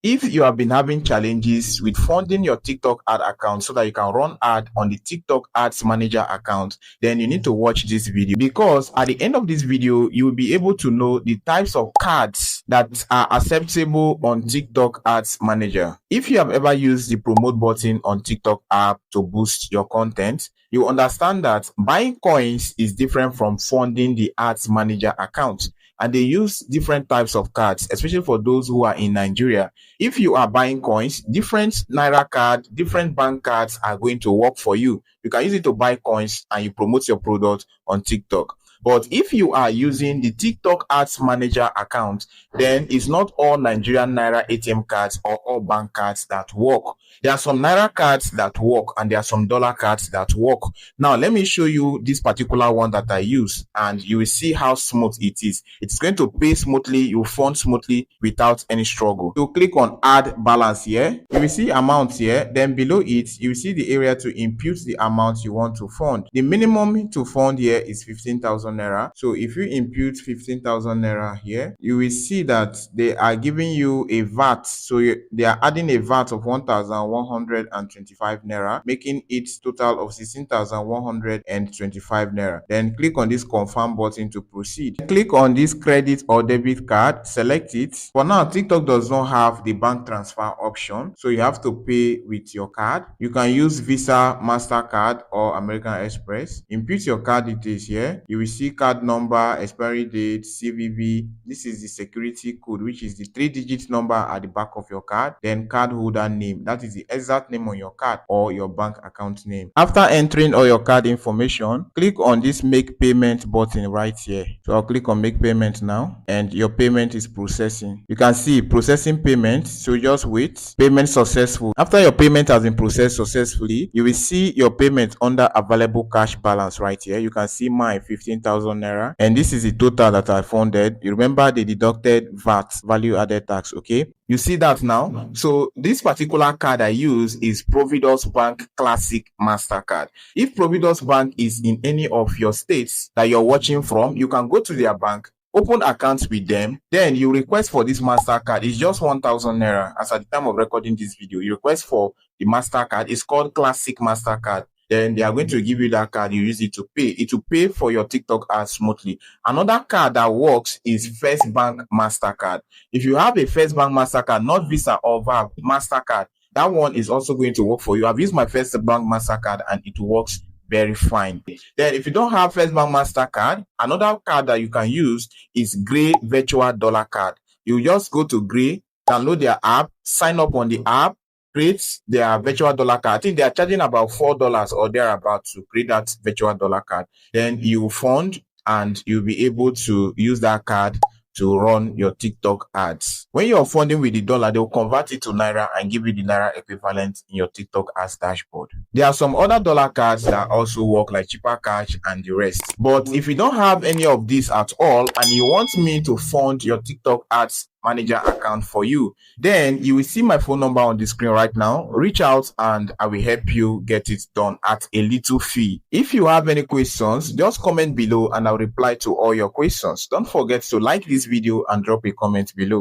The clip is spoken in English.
If you have been having challenges with funding your TikTok ad account so that you can run ad on the TikTok Ads Manager account, then you need to watch this video, because at the end of this video, you will be able to know the types of cards that are acceptable on TikTok Ads Manager. If you have ever used the promote button on TikTok app to boost your content, you understand that buying coins is different from funding the Ads Manager account. And they use different types of cards, especially for those who are in Nigeria. If you are buying coins, different Naira card, different bank cards are going to work for you. You can use it to buy coins and you promote your product on TikTok. But if you are using the TikTok Ads Manager account, then it's not all Nigerian Naira ATM cards or all bank cards that work. There are some Naira cards that work and there are some dollar cards that work. Now, let me show you this particular one that I use and you will see how smooth it is. It's going to pay smoothly, you fund smoothly without any struggle. So click on add balance here. You will see amount here. Then below it, you will see the area to impute the amount you want to fund. The minimum to fund here is 15,000 Naira. So if you impute 15,000 Naira here, you will see that they are giving you a VAT. So they are adding a VAT of 1,125 Naira, making it total of 16,125 Naira. Then click on this confirm button to proceed. Click on this credit or debit card, select it. For now, TikTok does not have the bank transfer option, so you have to pay with your card. You can use Visa, MasterCard, or American Express. Input your card details here. You will see card number, expiry date, CVV. This is the security code, which is the 3-digit number at the back of your card. Then card holder name, that is the exact name on your card or your bank account name. After entering all your card information, click on this make payment button right here. So I'll click on make payment now and your payment is processing. You can see processing payment, so just wait. Payment successful. After your payment has been processed successfully, you will see your payment under available cash balance right here. You can see my 15,000 Naira, and this is the total that I funded. You remember they deducted VAT, value added tax. Okay, you see that now. So this particular card I use is Providence Bank Classic Mastercard. If Providence Bank is in any of your states that you're watching from, you can go to their bank, open accounts with them, then you request for this Mastercard. It's just 1,000 Naira. As at the time of recording this video, you request for the Mastercard. It's called Classic Mastercard. Then they are going to give you that card. You use it to pay. It will pay for your TikTok ads smoothly. Another card that works is First Bank Mastercard. If you have a First Bank Mastercard, not Visa or VAV, Mastercard, that one is also going to work for you. I've used my First Bank Mastercard and it works very fine. Then if you don't have First Bank Mastercard, another card that you can use is Gray Virtual Dollar Card. You just go to Gray, download their app, sign up on the app, create their virtual dollar card. I think they are charging about $4 or thereabout to create that virtual dollar card. Then you fund and you'll be able to use that card to run your TikTok ads. When you're funding with the dollar, they'll convert it to Naira and give you the Naira equivalent in your TikTok ads dashboard. There are some other dollar cards that also work, like Cheaper Cash and the rest. But if you don't have any of these at all and you want me to fund your TikTok ads manager account for you, then you will see my phone number on the screen right now. Reach out and I will help you get it done at a little fee. If you have any questions, just comment below and I'll reply to all your questions. Don't forget to like this video and drop a comment below.